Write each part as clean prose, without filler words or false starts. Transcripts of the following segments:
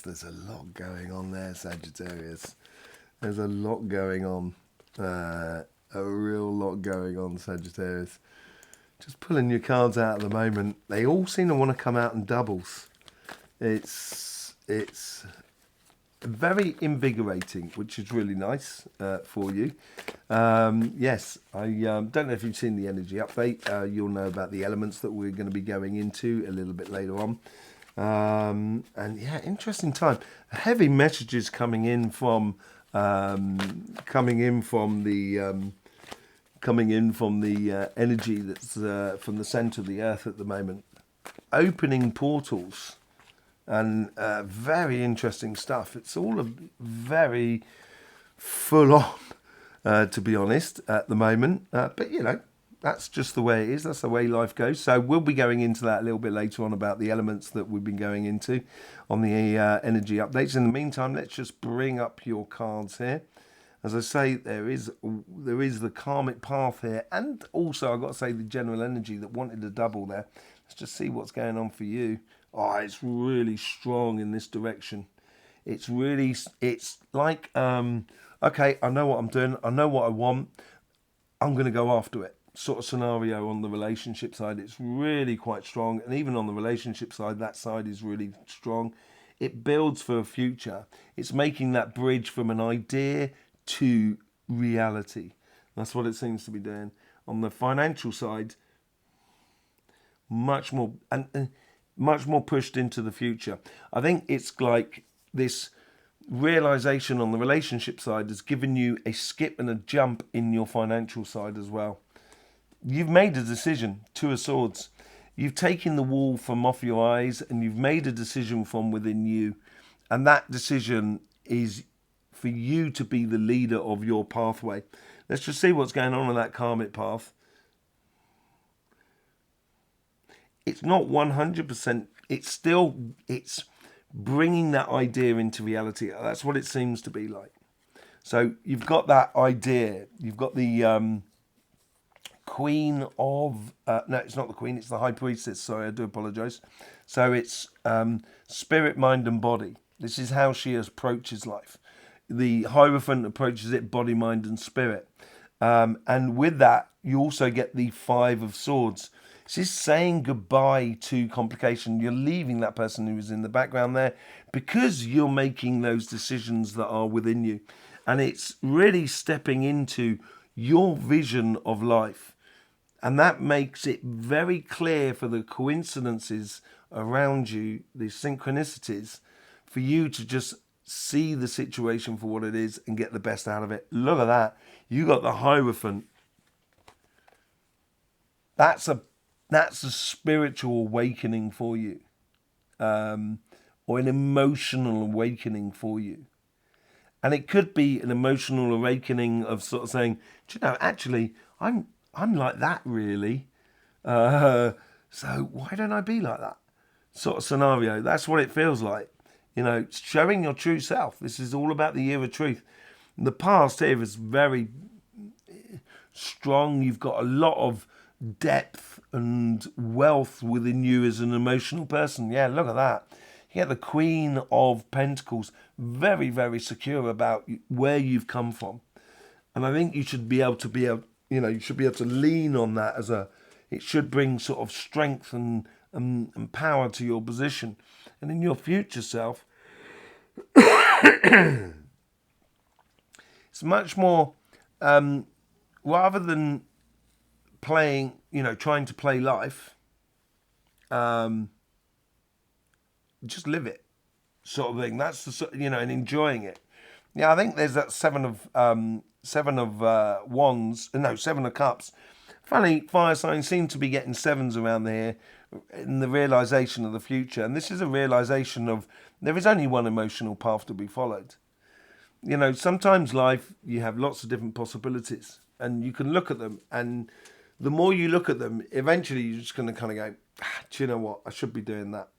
there's a lot going on there, Sagittarius. There's a lot going on. A real lot going on, Sagittarius. Just pulling your cards out at the moment. They all seem to want to come out in doubles. It's very invigorating, which is really nice for you. Yes, I don't know if you've seen the energy update. You'll know about the elements that we're going to be going into a little bit later on. And yeah, interesting time. Heavy messages coming in from the energy that's from the center of the earth at the moment, opening portals, and very interesting stuff. It's all very full on, to be honest, at the moment. But you know, that's just the way it is. That's the way life goes. So we'll be going into that a little bit later on about the elements that we've been going into on the energy updates. In the meantime, let's just bring up your cards here. As I say, there is the karmic path here, and also I've got to say the general energy that wanted to double there. Let's just see what's going on for you. Oh, it's really strong in this direction. It's like, okay, I know what I'm doing. I know what I want. I'm going to go after it. Sort of scenario on the relationship side. It's really quite strong. And even on the relationship side, that side is really strong. It builds for a future. It's making that bridge from an idea to reality. That's what it seems to be doing. On the financial side, much more and much more pushed into the future. I think it's like this realization on the relationship side has given you a skip and a jump in your financial side as well. You've made a decision, Two of Swords. You've taken the wool from off your eyes and you've made a decision from within you. And that decision is for you to be the leader of your pathway. Let's just see what's going on that karmic path. It's not 100%. It's bringing that idea into reality. That's what it seems to be like. So you've got that idea. You've got the Queen of... no, it's not the Queen. It's the High Priestess. Sorry, I do apologise. So it's spirit, mind and body. This is how she approaches life. The Hierophant approaches it body, mind and spirit. And with that, you also get the Five of Swords. This is saying goodbye to complication. You're leaving that person who is in the background there because you're making those decisions that are within you. And it's really stepping into your vision of life. And that makes it very clear for the coincidences around you, the synchronicities, for you to just see the situation for what it is and get the best out of it. Look at that. You got the Hierophant. That's a spiritual awakening for you, or an emotional awakening for you. And it could be an emotional awakening of sort of saying, do you know, actually, I'm like that really. So why don't I be like that? Sort of scenario. That's what it feels like. You know, showing your true self. This is all about the year of truth. The past here is very strong. You've got a lot of depth and wealth within you as an emotional person. Yeah, look at that. You get the Queen of Pentacles, very, very secure about where you've come from. And I think you should be able to you should be able to lean on that it should bring sort of strength and power to your position. And in your future self, it's much more, rather than playing, trying to play life, just live it, sort of thing. That's the, and enjoying it. Yeah, I think there's that Seven of Cups. Funny, fire signs seem to be getting sevens around here in the realization of the future. And this is a realization of there is only one emotional path to be followed. Sometimes life, you have lots of different possibilities and you can look at them, and the more you look at them, eventually you're just going to kind of go, do you know what? I should be doing that.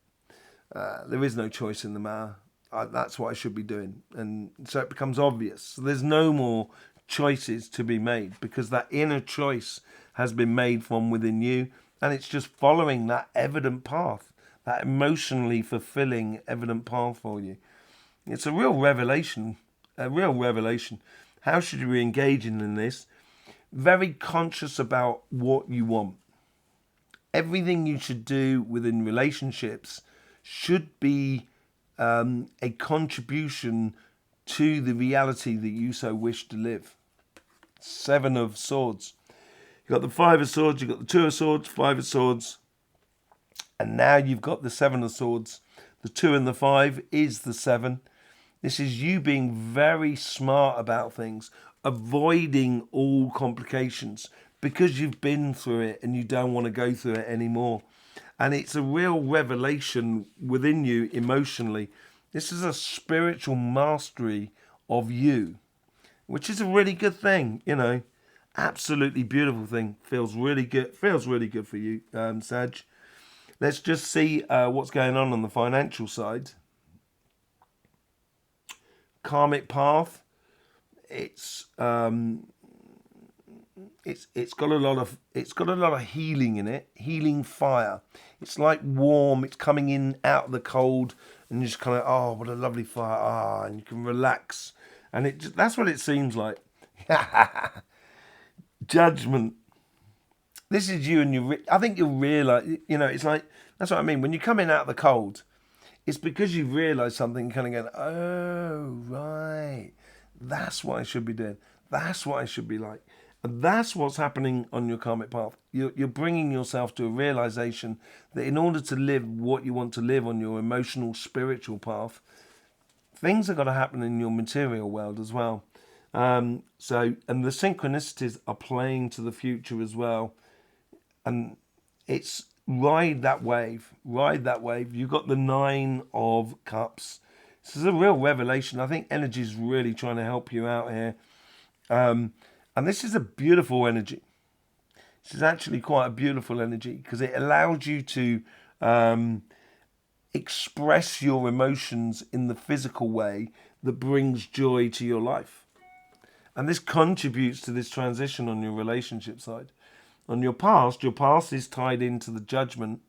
There is no choice in the matter. That's what I should be doing. And so it becomes obvious. So there's no more choices to be made because that inner choice has been made from within you, and it's just following that evident path. that emotionally fulfilling, evident path for you. It's a real revelation, a real revelation. How should you be engaging in this? Very conscious about what you want. Everything you should do within relationships should be a contribution to the reality that you so wish to live. Seven of Swords. You've got the Five of Swords, you've got the Two of Swords, Five of Swords, and now you've got the Seven of Swords. The 2 and the 5 is the 7. This is you being very smart about things, avoiding all complications because you've been through it and you don't want to go through it anymore. And it's a real revelation within you emotionally. This is a spiritual mastery of you, which is a really good thing, you know. Absolutely beautiful thing. Feels really good. Feels really good for you, Sag. Let's just see what's going on the financial side. Karmic path. It's got a lot of healing in it. Healing fire. It's like warm. It's coming in out of the cold, and you're just kind of, oh, what a lovely fire. And you can relax, and that's what it seems like. Judgment. This is you, and I think you'll realize, you know, it's like, that's what I mean. When you come in out of the cold, it's because you've realized something, kind of going, oh, right. That's what I should be doing. That's what I should be like. And that's what's happening on your karmic path. You're bringing yourself to a realization that in order to live what you want to live on your emotional, spiritual path, things are going to happen in your material world as well. And the synchronicities are playing to the future as well. And it's ride that wave. You've got the 9 of Cups. This is a real revelation. I think energy is really trying to help you out here. And this is a beautiful energy. This is actually quite a beautiful energy because it allows you to express your emotions in the physical way that brings joy to your life. And this contributes to this transition on your relationship side. On your past is tied into the Judgment,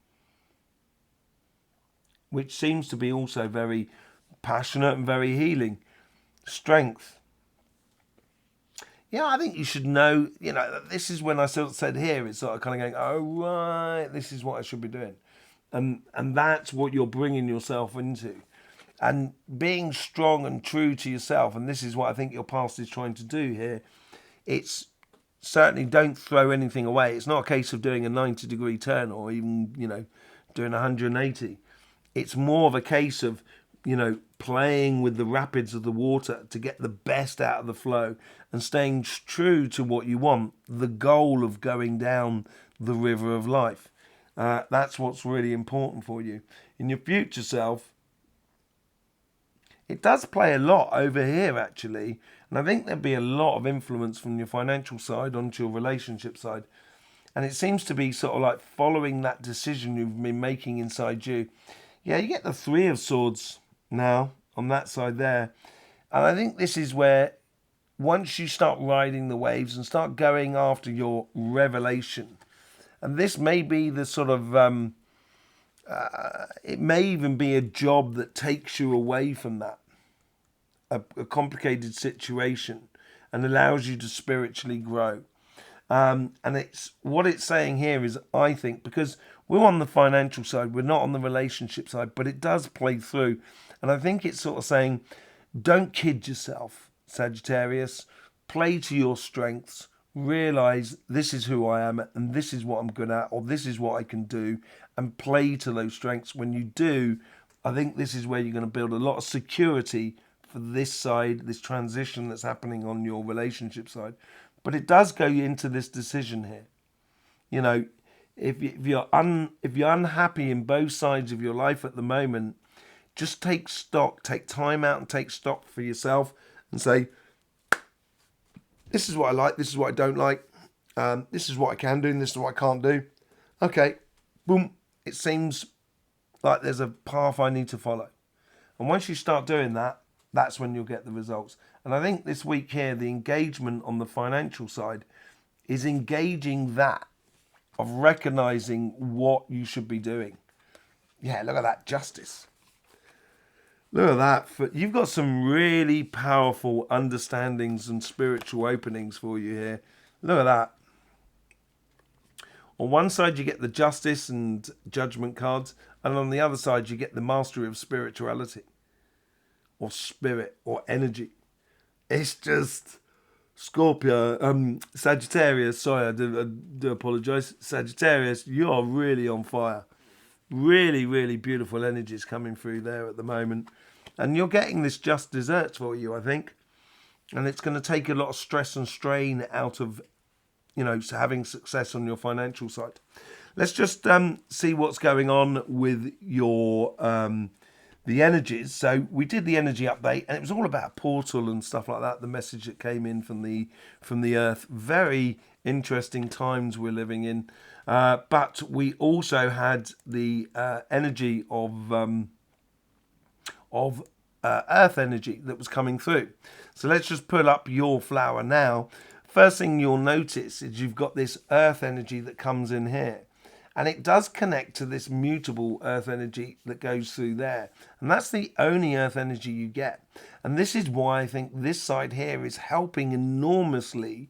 which seems to be also very passionate and very healing. Strength. Yeah, I think you should know, you know, this is when I sort of said here, it's sort of kind of going, oh, right, this is what I should be doing. And that's what you're bringing yourself into. And being strong and true to yourself, and this is what I think your past is trying to do here, it's certainly don't throw anything away. It's not a case of doing a 90-degree turn or even, you know, doing 180. It's more of a case of, you know, playing with the rapids of the water to get the best out of the flow and staying true to what you want, the goal of going down the river of life. That's what's really important for you. In your future self, it does play a lot over here, actually. And I think there'd be a lot of influence from your financial side onto your relationship side. And it seems to be sort of like following that decision you've been making inside you. Yeah, you get the 3 of Swords now on that side there. And I think this is where once you start riding the waves and start going after your revelation, and this may be the sort of, it may even be a job that takes you away from that, a complicated situation, and allows you to spiritually grow. And it's what it's saying here is, I think, because we're on the financial side, we're not on the relationship side, but it does play through. And I think it's sort of saying, don't kid yourself, Sagittarius. Play to your strengths. Realize this is who I am and this is what I'm good at, or this is what I can do, and play to those strengths. When you do, I think this is where you're going to build a lot of security for this side, this transition that's happening on your relationship side. But it does go into this decision here. You know, if you're unhappy in both sides of your life at the moment, just take stock, take time out and take stock for yourself and say, this is what I like, this is what I don't like, this is what I can do, and this is what I can't do. Okay, boom, it seems like there's a path I need to follow. And once you start doing that, that's when you'll get the results. And I think this week here, the engagement on the financial side is engaging that, of recognizing what you should be doing. Yeah, look at that, justice. Look at that. You've got some really powerful understandings and spiritual openings for you here. Look at that. On one side, you get the justice and judgment cards, and on the other side, you get the mastery of spirituality, or spirit, or energy. It's just Scorpio, Sagittarius. Sorry, I do apologise. Sagittarius, you are really on fire. Really, really beautiful energies coming through there at the moment, and you're getting this just desserts for you, I think, and it's going to take a lot of stress and strain out of having success on your financial side. Let's just see what's going on with your the energies. So we did the energy update, and it was all about portal and stuff like that. The message that came in from the Earth. Very interesting times we're living in. But we also had the energy of Earth energy that was coming through. So let's just pull up your flower now. First thing you'll notice is you've got this Earth energy that comes in here. And it does connect to this mutable Earth energy that goes through there. And that's the only Earth energy you get. And this is why I think this side here is helping enormously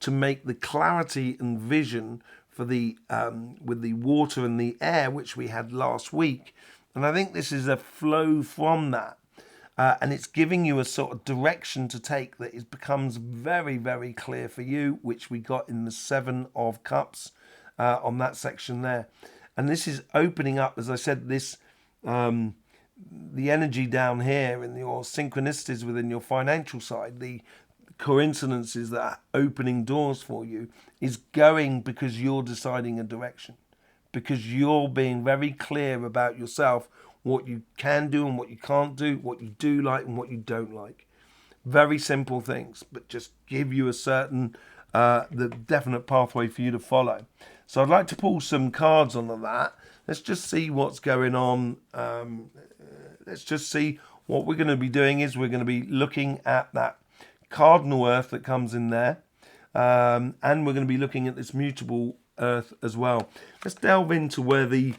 to make the clarity and vision for the with the water and the air, which we had last week. And I think this is a flow from that. And it's giving you a sort of direction to take that becomes very, very clear for you, which we got in the Seven of Cups on that section there. And this is opening up, as I said, this the energy down here in your synchronicities within your financial side, the coincidences that are opening doors for you, is going because you're deciding a direction, because you're being very clear about yourself, what you can do and what you can't do, what you do like and what you don't like. Very simple things, but just give you a certain, the definite pathway for you to follow. So I'd like to pull some cards on that. Let's just see what's going on. Let's just see what we're going to be doing is we're going to be looking at that cardinal earth that comes in there. And we're going to be looking at this mutable earth as well. Let's delve into where the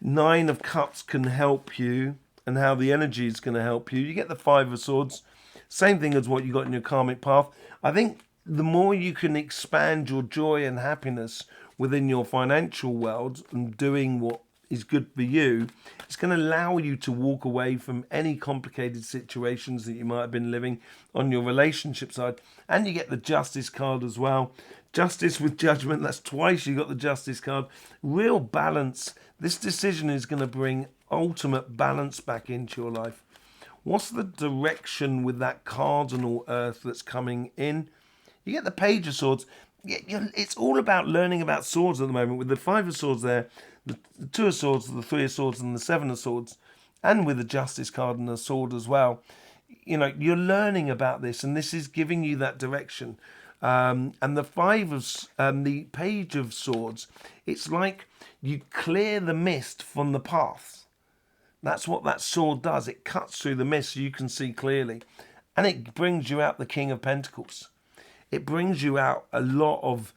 Nine of Cups can help you and how the energy is going to help you. You get the Five of Swords, same thing as what you got in your karmic path. I think the more you can expand your joy and happiness within your financial world and doing what is good for you, it's going to allow you to walk away from any complicated situations that you might have been living on your relationship side. And you get the Justice card as well. Justice with judgment, that's twice you got the Justice card. Real balance. This decision is going to bring ultimate balance back into your life. What's the direction with that cardinal earth that's coming in? You get the Page of Swords. It's all about learning about swords at the moment. With the Five of Swords there, the Two of Swords, the Three of Swords, and the Seven of Swords, and with the Justice card and the sword as well. You're learning about this, and this is giving you that direction. And the Page of Swords, it's like you clear the mist from the paths. That's what that sword does. It cuts through the mist so you can see clearly. And it brings you out the King of Pentacles. It brings you out a lot of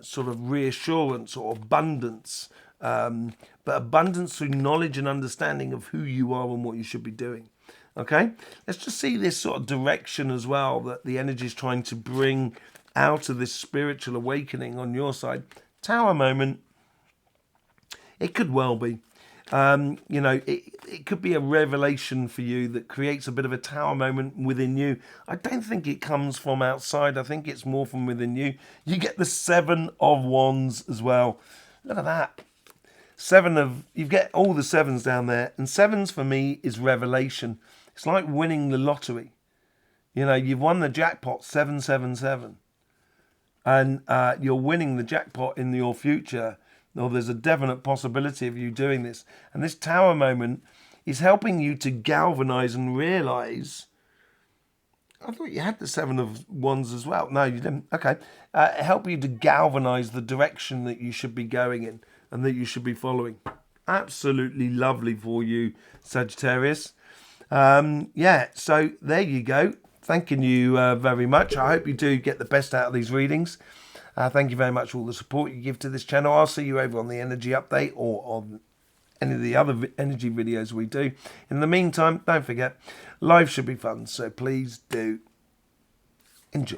sort of reassurance or abundance. But abundance through knowledge and understanding of who you are and what you should be doing. Okay, let's just see this sort of direction as well that the energy is trying to bring out of this spiritual awakening on your side. Tower moment. It could well be. It could be a revelation for you that creates a bit of a tower moment within you. I don't think it comes from outside. I think it's more from within you. You get the Seven of Wands as well. Look at that. You get all the sevens down there. And sevens for me is revelation. It's like winning the lottery. You've won the jackpot, 777. And you're winning the jackpot in your future. Or there's a definite possibility of you doing this. And this tower moment is helping you to galvanize and realize. I thought you had the Seven of Wands as well. No, you didn't. Okay. Help you to galvanize the direction that you should be going in and that you should be following. Absolutely lovely for you, Sagittarius. So there you go. Thanking you very much. I hope you do get the best out of these readings. Thank you very much for all the support you give to this channel. I'll see you over on the energy update or on any of the other energy videos we do. In the meantime, don't forget, life should be fun, so please do enjoy.